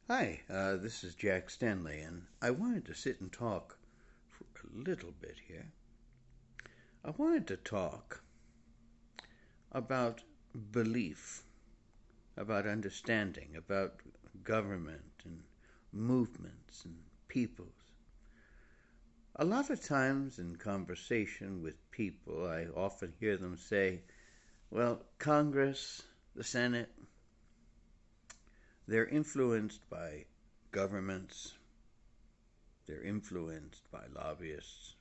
Hi, this is Jack Stanley, and I wanted to sit and talk for a little bit here. I wanted to talk about belief, about understanding, about government and movements and peoples. A lot of times in conversation with people, I often hear them say, well, Congress, the Senate, they're influenced by governments, they're influenced by lobbyists,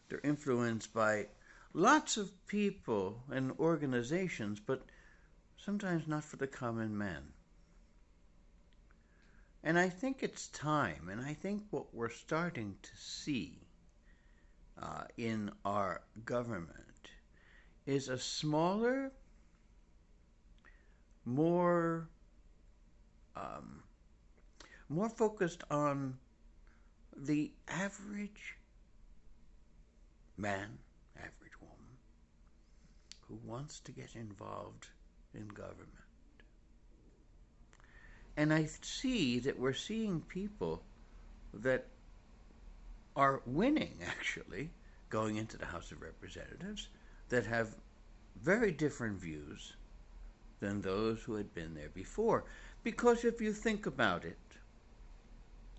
they're influenced by lots of people and organizations, but sometimes not for the common man. And I think it's time, and I think what we're starting to see in our government is a smaller, more um, more focused on the average man, average woman, who wants to get involved in government. And I see that we're seeing people that are winning, actually, going into the House of Representatives that have very different views than those who had been there before. Because if you think about it,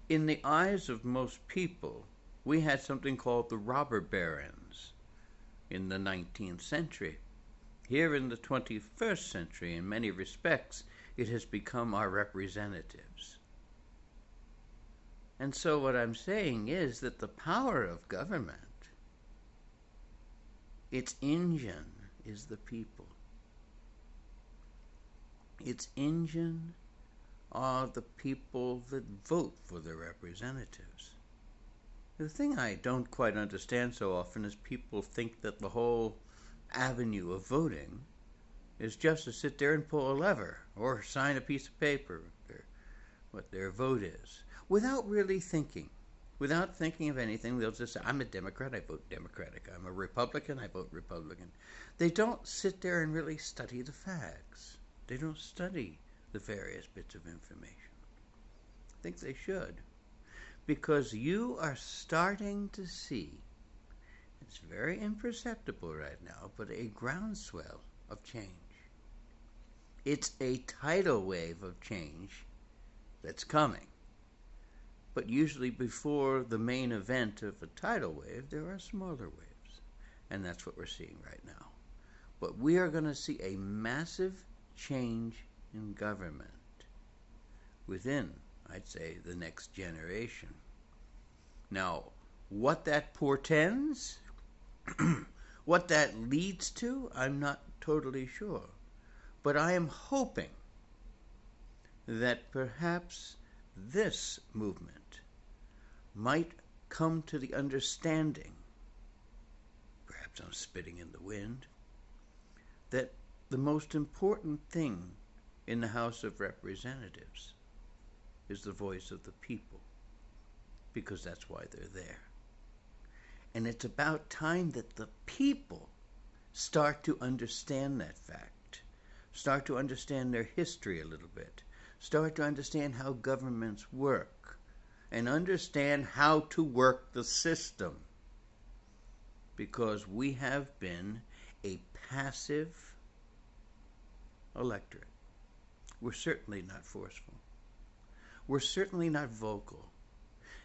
in the eyes of most people, we had something called the robber barons in the 19th century. Here in the 21st century, in many respects, it has become our representatives. And so what I'm saying is that the power of government, its engine is the people. Its engine are the people that vote for their representatives. The thing I don't quite understand so often is people think that the whole avenue of voting is just to sit there and pull a lever or sign a piece of paper, or what their vote is, without really thinking. Without thinking of anything, they'll just say, I'm a Democrat, I vote Democratic. I'm a Republican, I vote Republican. They don't sit there and really study the facts. They don't study the various bits of information. I think they should. Because you are starting to see, it's very imperceptible right now, but a groundswell of change. It's a tidal wave of change that's coming. But usually before the main event of a tidal wave, there are smaller waves. And that's what we're seeing right now. But we are going to see a massive change in government within, I'd say, the next generation. Now, what that portends, what that leads to, I'm not totally sure. But I am hoping that perhaps this movement might come to the understanding, perhaps I'm spitting in the wind, that the most important thing in the House of Representatives is the voice of the people, because that's why they're there. And it's about time that the people start to understand that fact, start to understand their history a little bit, start to understand how governments work, and understand how to work the system. Because we have been a passive electorate. We're certainly not forceful. We're certainly not vocal.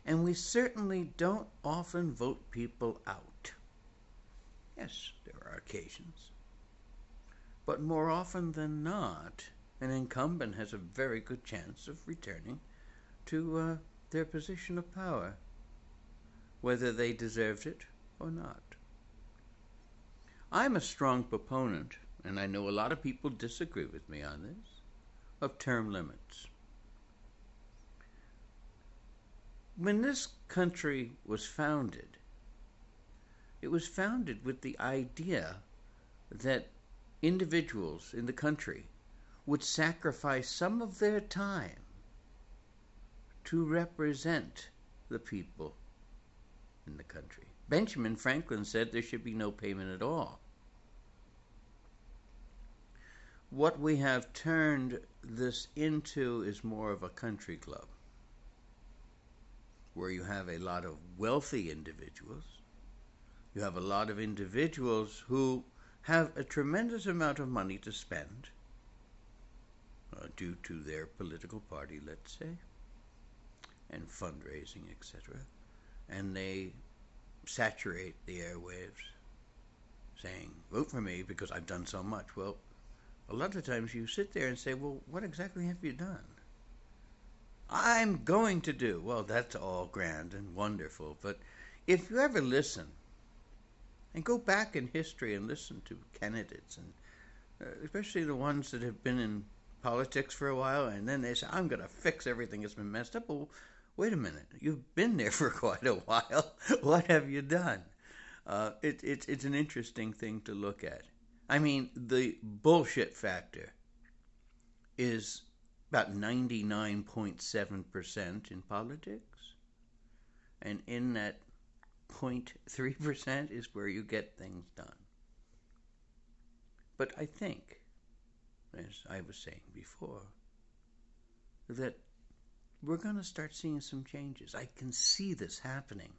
And we certainly don't often vote people out. Yes, there are occasions. But more often than not, an incumbent has a very good chance of returning to their position of power, whether they deserved it or not. I'm a strong proponent, and I know a lot of people disagree with me on this, of term limits. When this country was founded, it was founded with the idea that individuals in the country would sacrifice some of their time to represent the people in the country. Benjamin Franklin said there should be no payment at all. what we have turned this into is more of a country club where you have a lot of wealthy individuals. You have a lot of individuals who have a tremendous amount of money to spend due to their political party, let's say, and fundraising, etc. And they saturate the airwaves saying, vote for me because I've done so much. Well, a lot of times you sit there and say, well, what exactly have you done? I'm going to do. Well, that's all grand and wonderful, but if you ever listen and go back in history and listen to candidates, and especially the ones that have been in politics for a while, and then they say, I'm going to fix everything that's been messed up. Well, wait a minute. You've been there for quite a while. What have you done? It's an interesting thing to look at. I mean, the bullshit factor is about 99.7% in politics. And in that 0.3% is where you get things done. But I think, as I was saying before, that we're going to start seeing some changes. I can see this happening.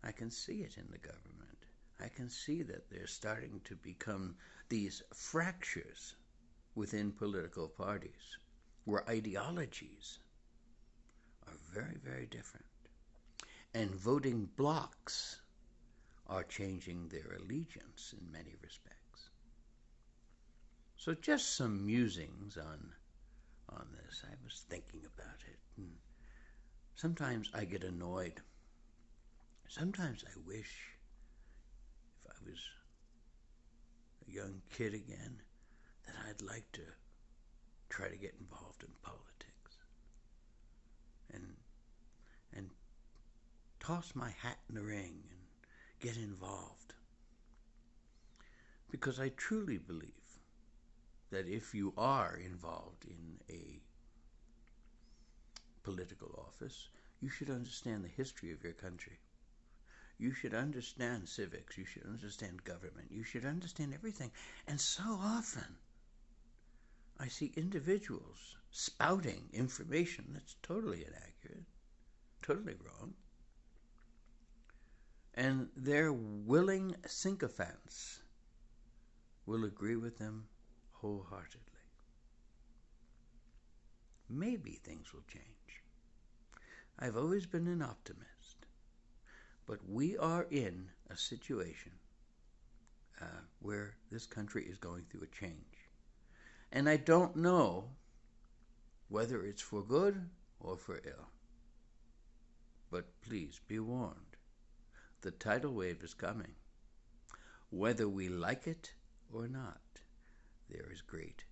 I can see it in the government. I can see that there's starting to become these fractures within political parties where ideologies are very, very different. And voting blocs are changing their allegiance in many respects. So just some musings on this. I was thinking about it. And sometimes I get annoyed. Sometimes I wish if I was a young kid again that I'd like to try to get involved in politics and toss my hat in the ring and get involved. Because I truly believe that if you are involved in a political office, you should understand the history of your country. You should understand civics. You should understand government. You should understand everything. And so often, I see individuals spouting information that's totally inaccurate, totally wrong, and their willing sycophants will agree with them wholeheartedly. Maybe things will change. I've always been an optimist, but we are in a situation where this country is going through a change. And I don't know whether it's for good or for ill. But please be warned. The tidal wave is coming. Whether we like it or not, there is great